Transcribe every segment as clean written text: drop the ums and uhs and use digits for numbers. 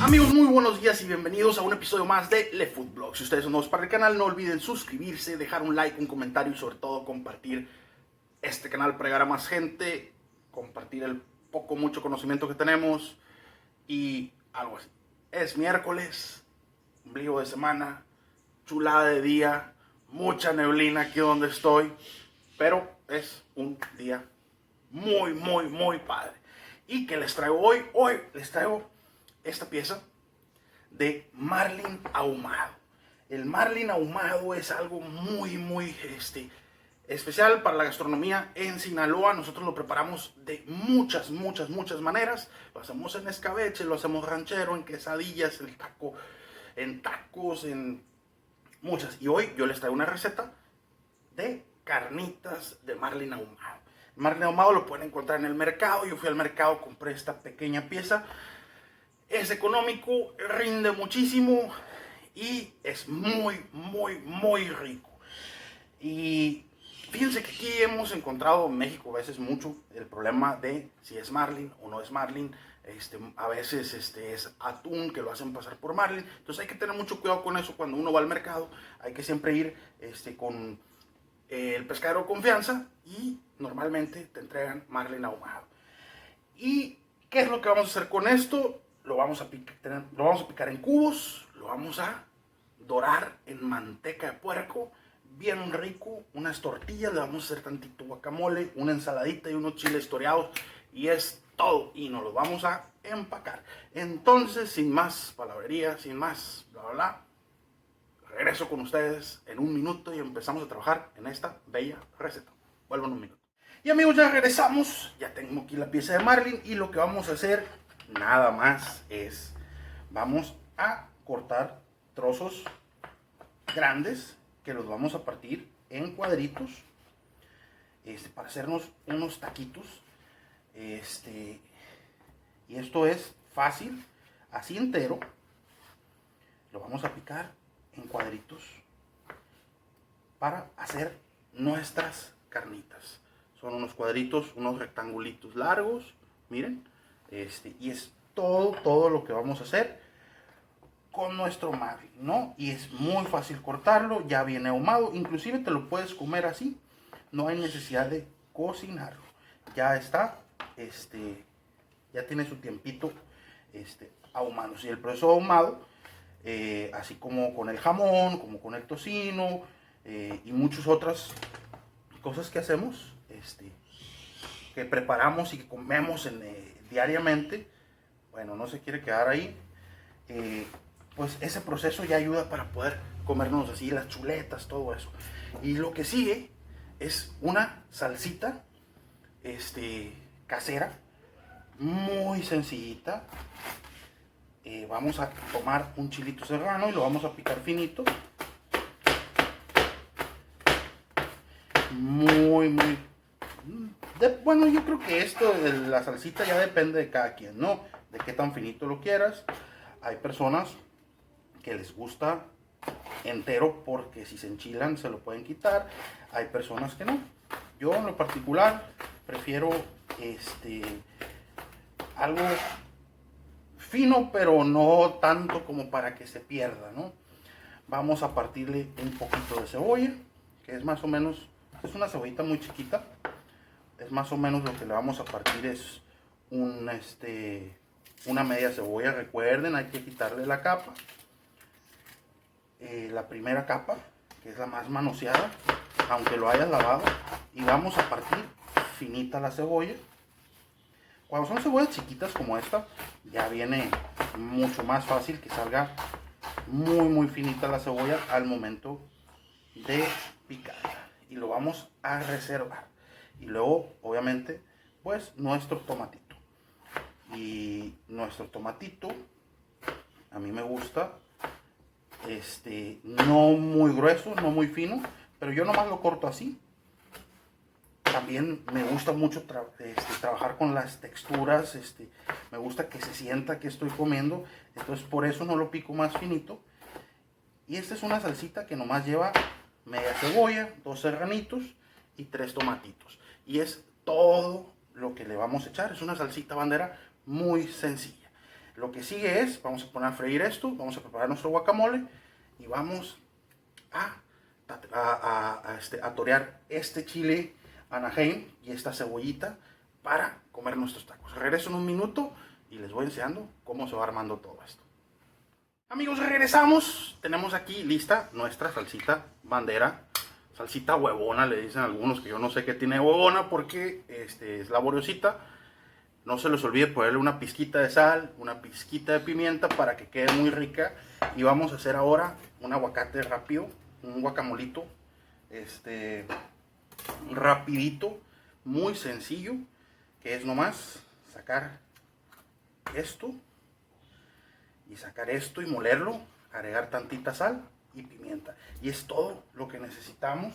Amigos, muy buenos días y bienvenidos a un episodio más de Le Food Blog. Si ustedes son nuevos para el canal, no olviden suscribirse, dejar un like, un comentario y sobre todo compartir este canal para llegar a más gente, compartir el poco, mucho conocimiento que tenemos y algo así. Es miércoles, ombligo de semana, chulada de día, mucha neblina aquí donde estoy, pero es un día muy padre. ¿Y qué les traigo hoy? Hoy les traigo esta pieza de marlin ahumado. El marlin ahumado es algo muy especial para la gastronomía en Sinaloa. Nosotros lo preparamos de muchas maneras. Lo hacemos en escabeche, lo hacemos ranchero, en quesadillas, en tacos, en muchas. Y hoy yo les traigo una receta de carnitas de marlin ahumado. El marlin ahumado lo pueden encontrar en el mercado. Yo fui al mercado, compré esta pequeña pieza. Es económico, rinde muchísimo y es muy rico. Y fíjense que aquí hemos encontrado en México a veces mucho el problema de si es marlin o no es marlin. A veces es atún que lo hacen pasar por marlin. Entonces hay que tener mucho cuidado con eso cuando uno va al mercado. Hay que siempre ir con el pescadero de confianza y normalmente te entregan marlin ahumado. ¿Y qué es lo que vamos a hacer con esto? Lo vamos a picar en cubos, lo vamos a dorar en manteca de puerco, bien rico, unas tortillas, le vamos a hacer tantito guacamole, una ensaladita y unos chiles toreados y es todo. Y nos lo vamos a empacar. Entonces, sin más palabrería, sin más regreso con ustedes en un minuto y empezamos a trabajar en esta bella receta. Vuelvo en un minuto. Y amigos, ya regresamos, ya tengo aquí la pieza de marlin y lo que vamos a hacer nada más es, vamos a cortar trozos grandes que los vamos a partir en cuadritos para hacernos unos taquitos. Y esto es fácil, así entero, lo vamos a picar en cuadritos para hacer nuestras carnitas. Son unos cuadritos, unos rectangulitos largos, miren. Y es todo lo que vamos a hacer con nuestro marlin, ¿no? Y es muy fácil cortarlo, ya viene ahumado, inclusive te lo puedes comer así, no hay necesidad de cocinarlo. Ya está, ya tiene su tiempito ahumado. Y el proceso ahumado, así como con el jamón, como con el tocino y muchas otras cosas que hacemos, que preparamos y que comemos diariamente, bueno, no se quiere quedar ahí, pues ese proceso ya ayuda para poder comernos así las chuletas, todo eso. Y lo que sigue es una salsita casera, muy sencillita. Vamos a tomar un chilito serrano y lo vamos a picar finito, bueno, yo creo que esto de la salsita ya depende de cada quien, ¿no? De qué tan finito lo quieras. Hay personas que les gusta entero porque si se enchilan se lo pueden quitar. Hay personas que no. Yo en lo particular prefiero algo fino, pero no tanto como para que se pierda, ¿no? Vamos a partirle un poquito de cebolla, que es más o menos, es una cebollita muy chiquita. Es más o menos lo que le vamos a partir es una media cebolla. Recuerden, hay que quitarle la capa, la primera capa, que es la más manoseada, aunque lo hayas lavado, y vamos a partir finita la cebolla. Cuando son cebollas chiquitas como esta, ya viene mucho más fácil que salga muy finita la cebolla al momento de picarla, y lo vamos a reservar. Y luego, obviamente, pues nuestro tomatito. Y nuestro tomatito, a mí me gusta, no muy grueso, no muy fino, pero yo nomás lo corto así. También me gusta mucho trabajar con las texturas, me gusta que se sienta que estoy comiendo, entonces por eso no lo pico más finito. Y esta es una salsita que nomás lleva media cebolla, 2 serranitos y 3 tomatitos. Y es todo lo que le vamos a echar. Es una salsita bandera muy sencilla. Lo que sigue es, vamos a poner a freír esto, vamos a preparar nuestro guacamole y vamos a torear este chile Anaheim y esta cebollita para comer nuestros tacos. Regreso en un minuto y les voy enseñando cómo se va armando todo esto. Amigos, regresamos. Tenemos aquí lista nuestra salsita bandera, salsita huevona, le dicen algunos, que yo no sé qué tiene huevona porque es laboriosita. No se les olvide ponerle una pizquita de sal, una pizquita de pimienta para que quede muy rica. Y vamos a hacer ahora un aguacate rápido, un guacamolito rapidito, muy sencillo, que es nomás sacar esto y sacar esto y molerlo, agregar tantita sal y pimienta. Y es todo lo que necesitamos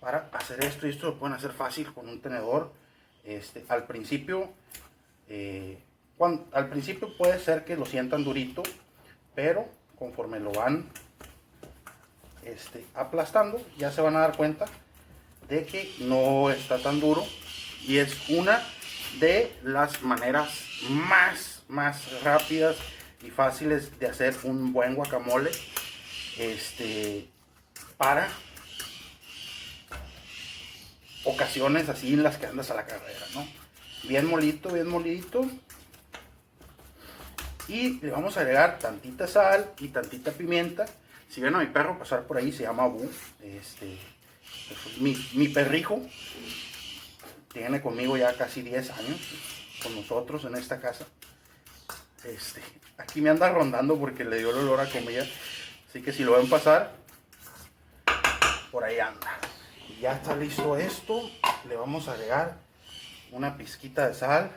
para hacer esto. Y esto lo pueden hacer fácil con un tenedor. Al principio puede ser que lo sientan durito, pero conforme lo van aplastando, ya se van a dar cuenta de que no está tan duro. Y es una de las maneras más rápidas y fáciles de hacer un buen guacamole para ocasiones así en las que andas a la carrera, ¿no? Bien molidito, bien molidito. Y le vamos a agregar tantita sal y tantita pimienta. Si ven a mi perro pasar por ahí, se llama Bu. Mi perrijo tiene conmigo ya casi 10 años, con nosotros en esta casa. Aquí me anda rondando porque le dio el olor a comida. Así que si lo ven pasar, por ahí anda. Y ya está listo esto. Le vamos a agregar una pizquita de sal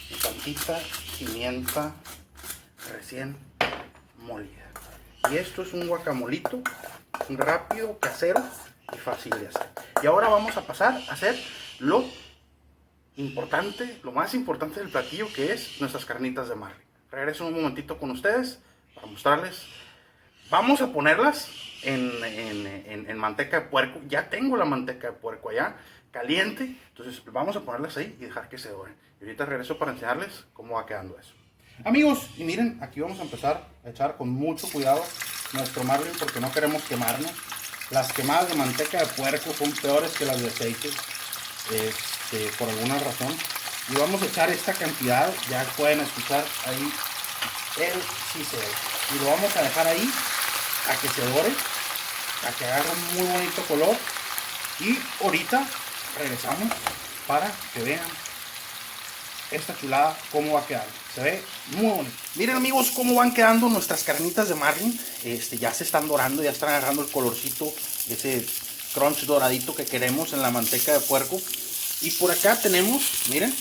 y tantita pimienta recién molida. Y esto es un guacamolito rápido, casero y fácil de hacer. Y ahora vamos a pasar a hacer lo importante, lo más importante del platillo, que es nuestras carnitas de marlin. Regreso un momentito con ustedes para mostrarles. Vamos a ponerlas en manteca de puerco. Ya tengo la manteca de puerco allá caliente, entonces vamos a ponerlas ahí y dejar que se doren. Y ahorita regreso para enseñarles cómo va quedando eso. Amigos, y miren, aquí vamos a empezar a echar con mucho cuidado nuestro marlin porque no queremos quemarnos. Las quemadas de manteca de puerco son peores que las de aceite, por alguna razón. Y vamos a echar esta cantidad, ya pueden escuchar ahí el siseo. Y lo vamos a dejar ahí a que se dore, a que agarre un muy bonito color. Y ahorita regresamos para que vean esta chulada cómo va a quedar. Se ve muy bonito. Miren, amigos, cómo van quedando nuestras carnitas de marlin. Ya se están dorando, ya están agarrando el colorcito, ese crunch doradito que queremos en la manteca de puerco. Y por acá tenemos, miren,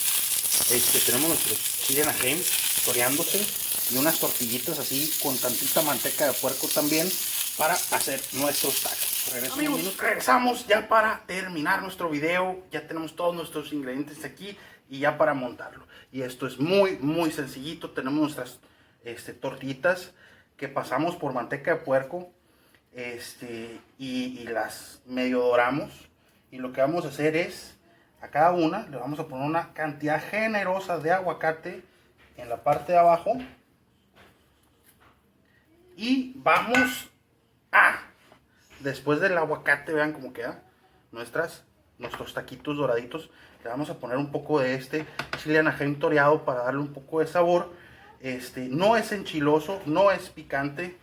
tenemos nuestro chile Anaheim toreándose y unas tortillitas así con tantita manteca de puerco también para hacer nuestros tacos. Amigos, regresamos ya para terminar nuestro video. Ya tenemos todos nuestros ingredientes aquí y ya para montarlo. Y esto es muy sencillito. Tenemos nuestras tortillitas que pasamos por manteca de puerco y las medio doramos. Y lo que vamos a hacer es, a cada una le vamos a poner una cantidad generosa de aguacate en la parte de abajo. Y vamos después del aguacate, vean cómo queda nuestros taquitos doraditos. Le vamos a poner un poco de chile Anaheim toreado para darle un poco de sabor. No es enchiloso, no es picante,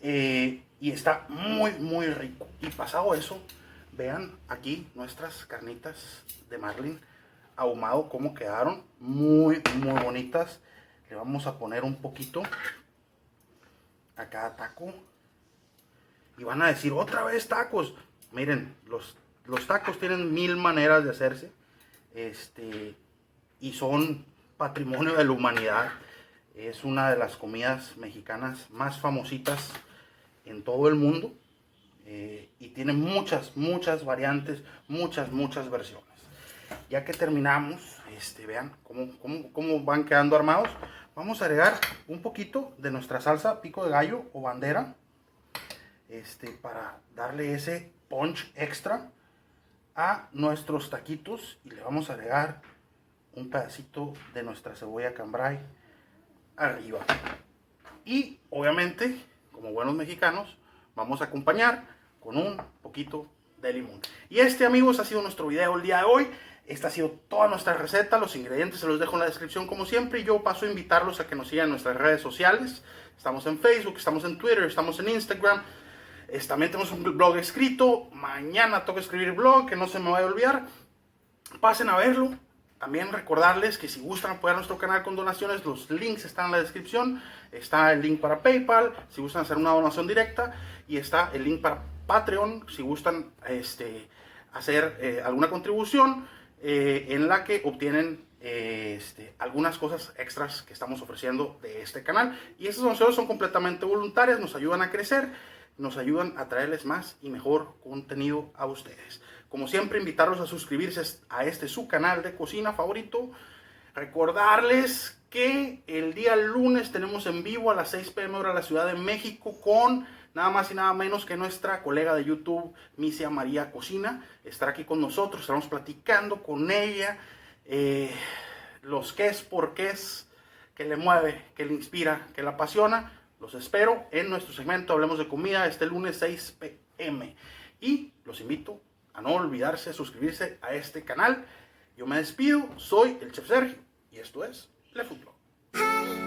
y está muy rico. Y pasado eso, vean aquí nuestras carnitas de marlin ahumado, cómo quedaron, muy bonitas. Le vamos a poner un poquito a cada taco. Y van a decir, otra vez tacos. Miren, los tacos tienen 1000 maneras de hacerse. Y son patrimonio de la humanidad. Es una de las comidas mexicanas más famositas en todo el mundo. Y tiene muchas variantes, muchas versiones. Ya que terminamos, vean cómo van quedando armados. Vamos a agregar un poquito de nuestra salsa pico de gallo o bandera, para darle ese punch extra a nuestros taquitos. Y le vamos a agregar un pedacito de nuestra cebolla cambray arriba. Y obviamente, como buenos mexicanos, vamos a acompañar con un poquito de limón. Y amigos, ha sido nuestro video el día de hoy. Esta ha sido toda nuestra receta. Los ingredientes se los dejo en la descripción como siempre. Y yo paso a invitarlos a que nos sigan en nuestras redes sociales. Estamos en Facebook, estamos en Twitter, estamos en Instagram. También tenemos un blog escrito. Mañana toca escribir blog, que no se me vaya a olvidar. Pasen a verlo. También recordarles que si gustan apoyar nuestro canal con donaciones, los links están en la descripción. Está el link para PayPal, si gustan hacer una donación directa. Y está el link para Patreon, si gustan hacer alguna contribución en la que obtienen algunas cosas extras que estamos ofreciendo de este canal. Y estas donaciones son completamente voluntarias, nos ayudan a crecer, nos ayudan a traerles más y mejor contenido a ustedes. Como siempre, invitarlos a suscribirse a su canal de cocina favorito. Recordarles que el día lunes tenemos en vivo a las 6 p.m. hora la Ciudad de México con nada más y nada menos que nuestra colega de YouTube, Misia María Cocina. Estará aquí con nosotros, estaremos platicando con ella los qués, por qués, que le mueve, que le inspira, que la apasiona. Los espero en nuestro segmento Hablemos de Comida este lunes 6 p.m. Y los invito a no olvidarse de suscribirse a este canal. Yo me despido, soy el Chef Sergio y esto es Le Food Blog.